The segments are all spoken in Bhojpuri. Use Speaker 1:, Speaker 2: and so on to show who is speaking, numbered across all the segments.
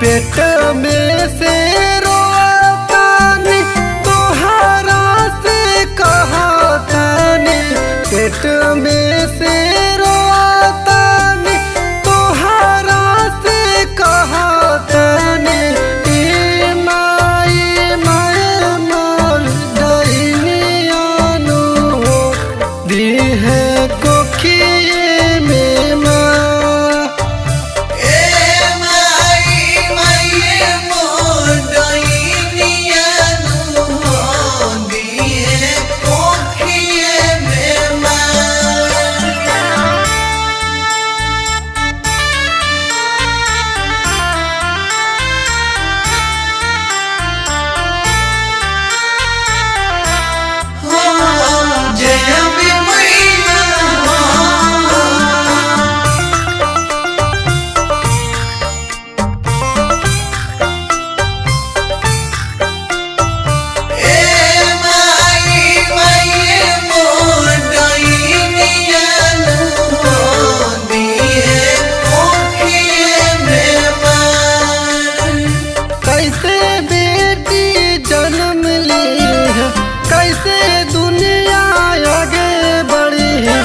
Speaker 1: पेट में से रोतानी तोहरा से कहतानी, पेट में से रोतानी तोहरा से कहतानी। ए माई माय मोर दैनियानु हो, दीहे कोखिए में माँ। कैसे बेटी जन्म ली है, कैसे दुनिया आगे बढ़ी है।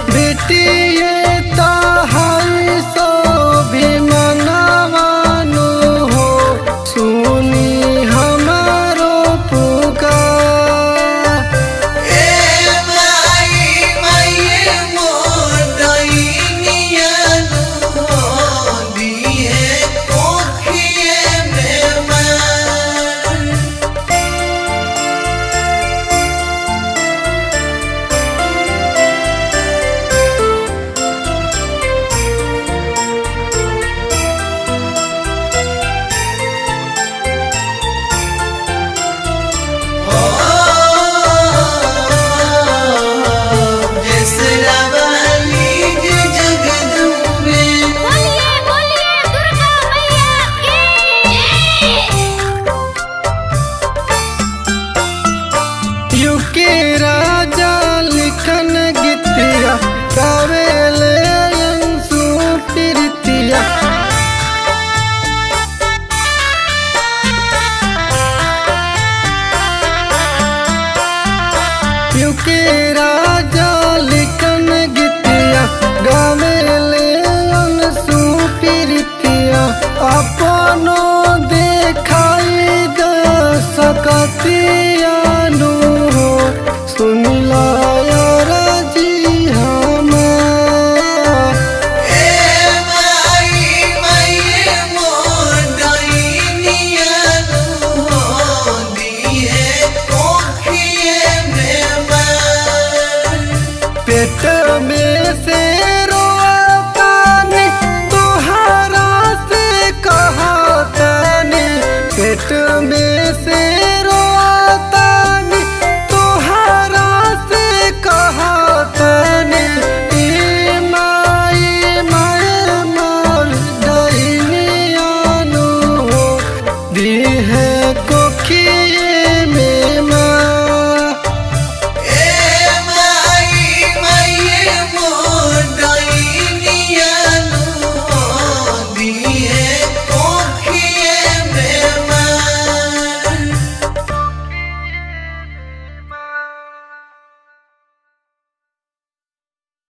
Speaker 1: बेटी ये ताहाई सो भी मनवानु हो, सुनी हमारो पुकार। ए माई माई मोर दैनियानु हो, दिए कोखिए में के राजा लिखन गीतिया गावेले अंशु प्रीतिया। के राजा लिखन गीतिया गावेले अंशु प्रीतिया। अपनो देखाई दे सकतिया सुनिला राजी हमार। ए माई माई मोर दैनियानु हो, दिए कोखिए में माँ। पेट में से रोतानी तोहरा से कहतानी, पेट में से है।